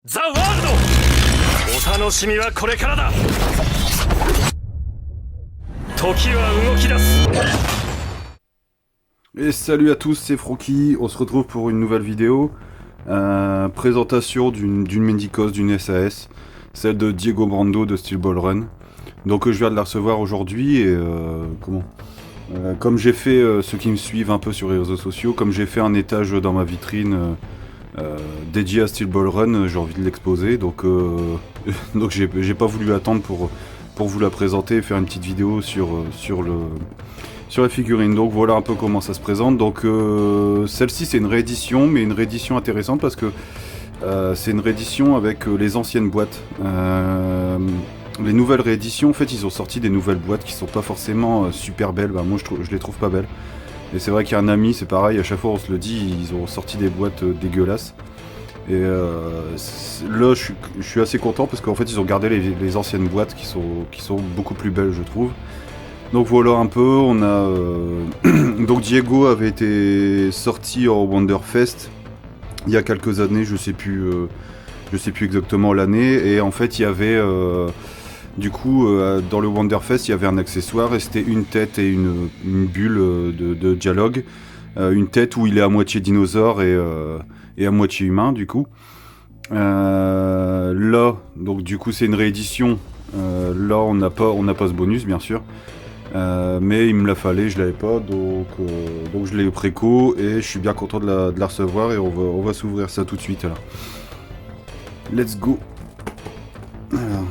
ザ・ワールド、お楽しみはこれからだ。時は動き出す。 Et salut à tous, c'est Froki, on se retrouve pour une nouvelle vidéo. Présentation d'une Mendicos, d'une SAS, celle de Diego Brando de Steel Ball Run. Donc je viens de la recevoir aujourd'hui et comme j'ai fait, ceux qui me suivent un peu sur les réseaux sociaux, comme j'ai fait un étage dans ma vitrine dédié à Steel Ball Run, j'ai envie de l'exposer, donc j'ai pas voulu attendre pour vous la présenter et faire une petite vidéo sur la figurine. Donc voilà un peu comment ça se présente. Donc celle-ci c'est une réédition, mais une réédition intéressante parce que c'est une réédition avec les anciennes boîtes. Les nouvelles rééditions, en fait ils ont sorti des nouvelles boîtes qui sont pas forcément super belles. Bah, moi je les trouve pas belles. Et c'est vrai qu'il y a un ami, c'est pareil, à chaque fois on se le dit, ils ont sorti des boîtes dégueulasses. Et là je suis assez content parce qu'en fait ils ont gardé les anciennes boîtes qui sont beaucoup plus belles je trouve. Donc voilà un peu, on a donc Diego avait été sorti au Wonderfest il y a quelques années, je sais plus exactement l'année, et en fait il y avait du coup dans le Wonderfest il y avait un accessoire et c'était une tête et une bulle de dialogue, une tête où il est à moitié dinosaure et à moitié humain du coup. Là donc du coup c'est une réédition, là on n'a pas ce bonus bien sûr. Mais il me la fallait, je l'avais pas, donc je l'ai préco et je suis bien content de la recevoir et on va s'ouvrir ça tout de suite alors. Let's go. Alors.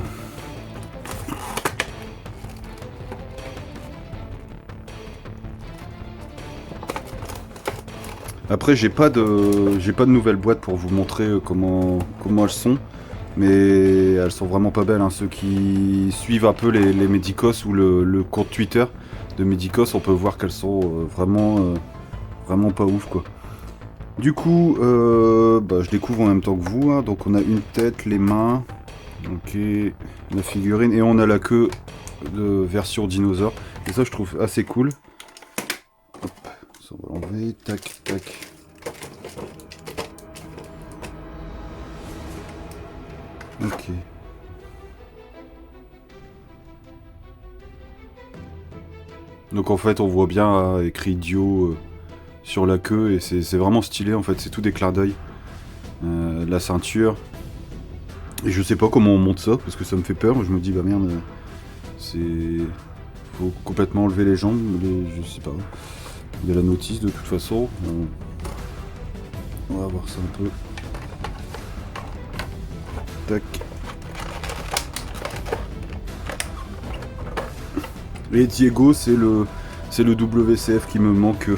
Après j'ai pas de nouvelles boîtes pour vous montrer comment elles sont. Mais elles sont vraiment pas belles, hein. Ceux qui suivent un peu les Mendicos ou le compte Twitter de Mendicos, on peut voir qu'elles sont vraiment pas ouf quoi. Du coup, je découvre en même temps que vous, hein. Donc on a une tête, les mains, ok, la figurine, et on a la queue de version dinosaure. Et ça je trouve assez cool. Hop, ça on va l'enlever, tac, tac. Ok. Donc en fait on voit bien écrit Dio sur la queue et c'est vraiment stylé en fait, c'est tout des clins d'œil. La ceinture. Et je sais pas comment on monte ça parce que ça me fait peur, je me dis bah merde, faut complètement enlever les jambes, je sais pas. Il y a la notice de toute façon. On va voir ça un peu. Tac. Et Diego, c'est le WCF qui me manque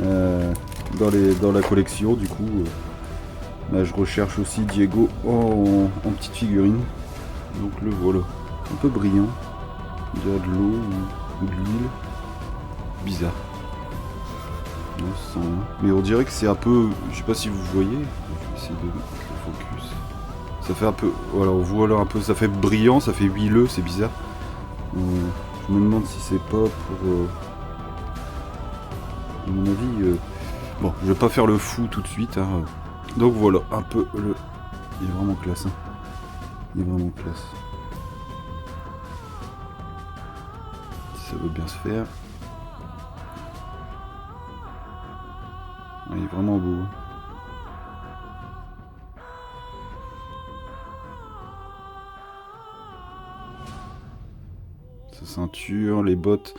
dans la collection. Du coup, je recherche aussi Diego en petite figurine. Donc le voilà, un peu brillant. Il y a de l'eau ou de l'huile. Bizarre. Non, mais on dirait que c'est un peu, je sais pas si vous voyez. Je vais essayer de mettre le focus. Ça fait un peu, voilà, on voit là un peu, ça fait brillant, ça fait huileux, c'est bizarre. Je me demande si c'est pas pour... à mon avis... Bon, je vais pas faire le fou tout de suite. Hein. Donc voilà, un peu le... Il est vraiment classe. Hein. Il est vraiment classe. Si ça veut bien se faire. Il est vraiment beau. Sa ceinture, les bottes.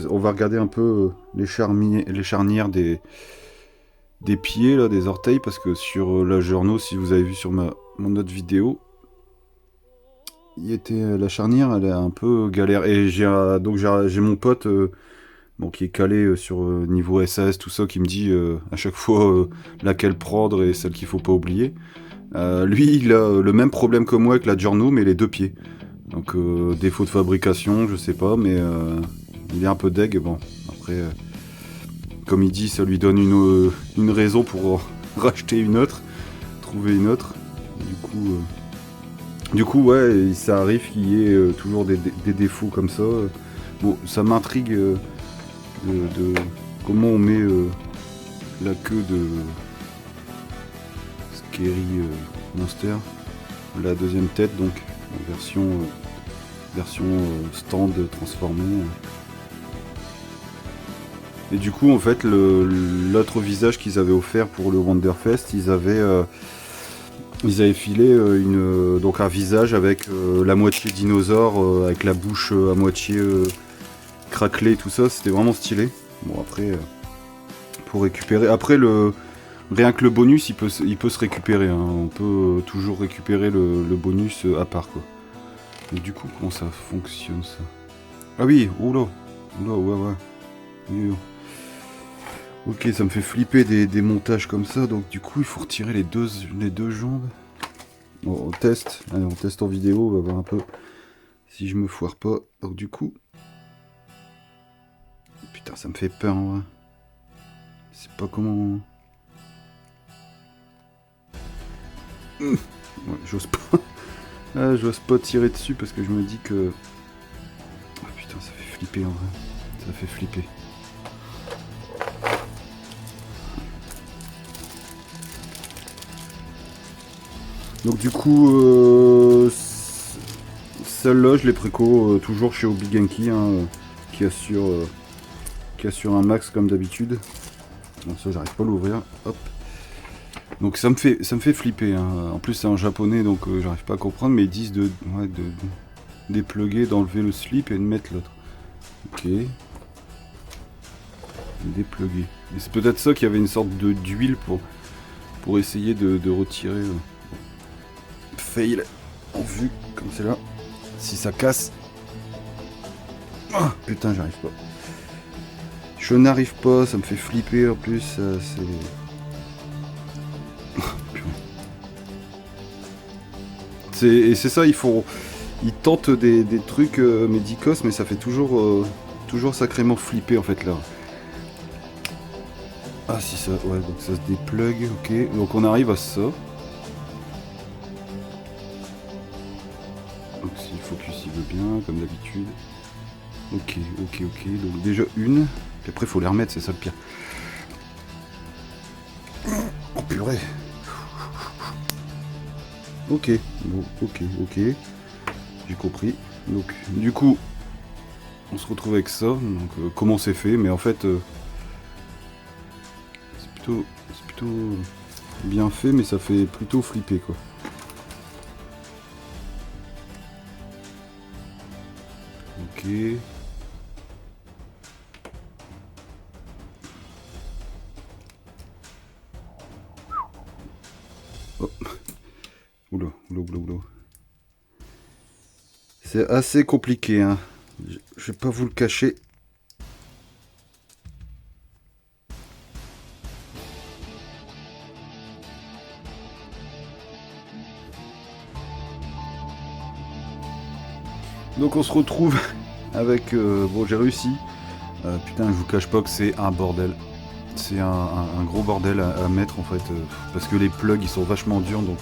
On va regarder un peu les charnières des pieds, là, des orteils, parce que sur la journaux, si vous avez vu sur mon autre vidéo, la charnière, elle est un peu galère. Et j'ai mon pote qui est calé sur niveau SAS, tout ça, qui me dit à chaque fois laquelle prendre et celle qu'il faut pas oublier. Lui, il a le même problème que moi avec la journaux, mais les deux pieds. Donc défaut de fabrication, je sais pas, mais il est un peu deg. Bon, après, comme il dit, ça lui donne une raison pour racheter une autre, trouver une autre. Du coup, ouais, ça arrive qu'il y ait toujours des défauts comme ça. Bon, ça m'intrigue de comment on met la queue de Scary Monster. la deuxième tête, donc en version stand transformée. Et du coup, en fait, l'autre visage qu'ils avaient offert pour le Wonderfest, ils avaient filé donc un visage avec la moitié dinosaure, avec la bouche à moitié craquelée, tout ça. C'était vraiment stylé. Bon, après, pour récupérer. Après, rien que le bonus, il peut se récupérer. Hein. On peut toujours récupérer le bonus à part, quoi. Et du coup, comment ça fonctionne, ça? Ah oui, oula, ouais. Oui. Ok, ça me fait flipper des montages comme ça, donc du coup il faut retirer les deux jambes. Bon, on teste, allez, on teste en vidéo, on va voir un peu si je me foire pas. Donc du coup... Putain, ça me fait peur en vrai. C'est pas comment... Ouais, j'ose pas. Ah, j'ose pas tirer dessus parce que je me dis que... Oh, putain, ça fait flipper en vrai. Ça fait flipper. Donc du coup, celle-là, je l'ai préco toujours chez Hobby Genki, hein, qui assure un max comme d'habitude. Bon, ça, j'arrive pas à l'ouvrir. Hop. Donc ça me fait flipper. Hein. En plus, c'est en japonais, donc j'arrive pas à comprendre, mais ils disent de dépluguer, d'enlever le slip et de mettre l'autre. Ok. Dépluguer. Et c'est peut-être ça qu'il y avait une sorte d'huile pour essayer de retirer. Fail en vue comme c'est là. Si ça casse. Oh, putain, j'arrive pas. Je n'arrive pas, ça me fait flipper en plus. C'est. Et c'est ça, ils tentent des trucs médicos, mais ça fait toujours sacrément flipper en fait là. Ah si ça, ouais, donc ça se déplugue, ok. Donc on arrive à ça. Donc si le focus il veut bien, comme d'habitude. Ok. Donc déjà une. Puis après faut les remettre, c'est ça le pire. Oh purée. Ok, bon, ok. J'ai compris. Donc du coup, on se retrouve avec ça. Donc comment c'est fait, mais en fait c'est plutôt bien fait, mais ça fait plutôt flipper quoi. Ok. Oh. Oula. C'est assez compliqué, hein. Je vais pas vous le cacher. Donc on se retrouve avec... bon, j'ai réussi. Putain, je vous cache pas que c'est un bordel. C'est un gros bordel à mettre en fait. Parce que les plugs ils sont vachement durs, donc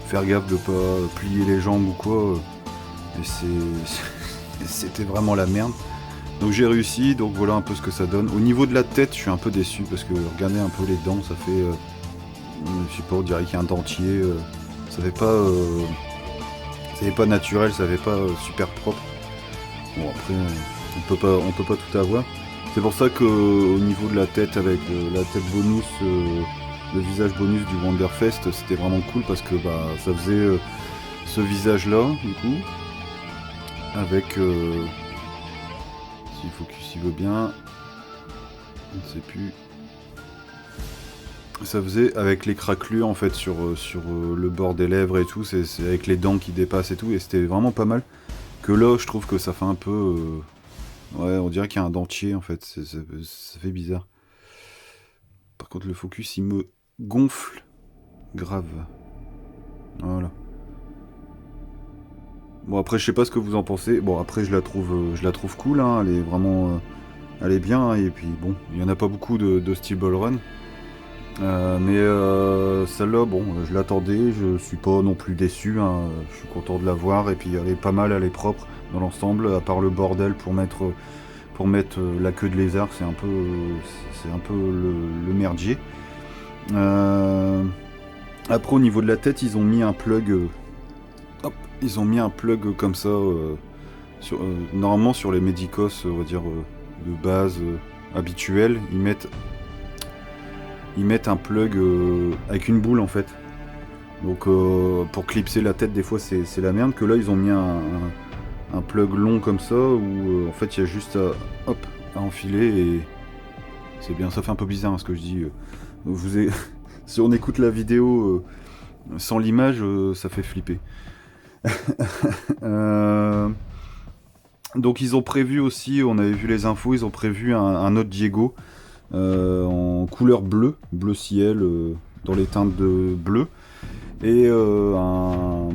faire gaffe de pas plier les jambes ou quoi. C'était vraiment la merde. Donc j'ai réussi, donc voilà un peu ce que ça donne. Au niveau de la tête, je suis un peu déçu parce que regardez un peu les dents, ça fait... je sais pas, on dirait qu'il y a un dentier. Ça fait pas naturel, ça fait pas super propre. Bon après, on peut pas tout avoir. C'est pour ça que au niveau de la tête, avec la tête bonus, le visage bonus du Wonderfest, c'était vraiment cool parce que bah ça faisait ce visage là, du coup, avec si le focus il veut bien, on ne sait plus. Ça faisait avec les craquelures en fait sur le bord des lèvres et tout, c'est avec les dents qui dépassent et tout, et c'était vraiment pas mal. Que là, je trouve que ça fait un peu... ouais, on dirait qu'il y a un dentier en fait, ça fait bizarre. Par contre, le focus il me gonfle grave. Voilà. Bon, après, je sais pas ce que vous en pensez. Bon, après, je la trouve cool, hein. Elle est vraiment... elle est bien, hein. Et puis bon, il y en a pas beaucoup de Steel Ball Run. Mais celle-là, bon, je l'attendais, je suis pas non plus déçu, hein. Je suis content de la voir, et puis elle est pas mal, elle est propre dans l'ensemble, à part le bordel pour mettre la queue de lézard, c'est un peu le merdier. Après, au niveau de la tête, ils ont mis un plug hop, ils ont mis un plug comme ça, normalement sur les Medicos, on va dire, de base, habituels, ils mettent un plug avec une boule en fait. Donc pour clipser la tête des fois c'est la merde, que là ils ont mis un plug long comme ça où en fait il y a juste à enfiler et c'est bien. Ça fait un peu bizarre hein, ce que je dis. Si on écoute la vidéo sans l'image, ça fait flipper. Donc ils ont prévu aussi, on avait vu les infos, ils ont prévu un autre Diego en couleur bleu ciel, dans les teintes de bleu, et un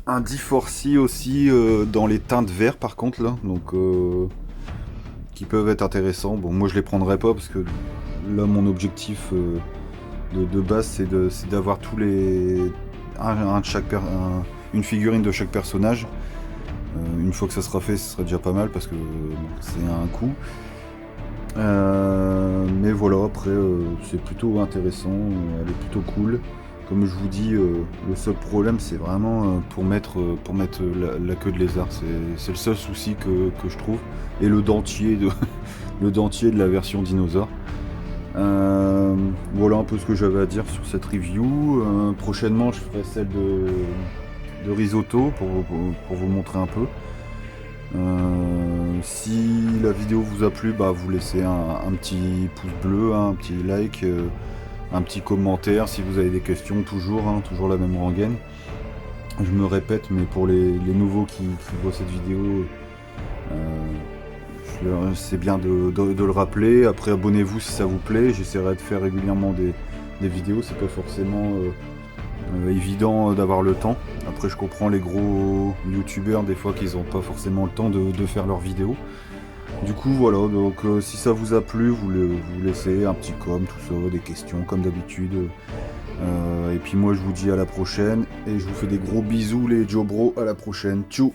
D4C aussi dans les teintes vert par contre là, donc qui peuvent être intéressants. Bon, moi je les prendrai pas parce que là mon objectif de base c'est d'avoir tous les une figurine de chaque personnage. Une fois que ça sera fait, ce sera déjà pas mal parce que c'est un coût. Mais voilà, après c'est plutôt intéressant, elle est plutôt cool. Comme je vous dis, le seul problème c'est vraiment pour mettre la queue de lézard. C'est le seul souci que je trouve. Et le dentier de la version dinosaure. Voilà un peu ce que j'avais à dire sur cette review. Prochainement je ferai celle de risotto pour vous montrer un peu. Si la vidéo vous a plu, bah, vous laissez un petit pouce bleu, un petit like, un petit commentaire si vous avez des questions, toujours la même rengaine. Je me répète, mais pour les nouveaux qui voient cette vidéo, c'est bien de le rappeler. Après abonnez-vous si ça vous plaît, j'essaierai de faire régulièrement des vidéos, c'est pas forcément évident d'avoir le temps. Après je comprends les gros youtubeurs des fois qu'ils n'ont pas forcément le temps de faire leurs vidéos. Du coup voilà, donc si ça vous a plu, vous laissez un petit com, tout ça, des questions comme d'habitude. Et puis moi je vous dis à la prochaine et je vous fais des gros bisous les Joe Bro, à la prochaine, tchou.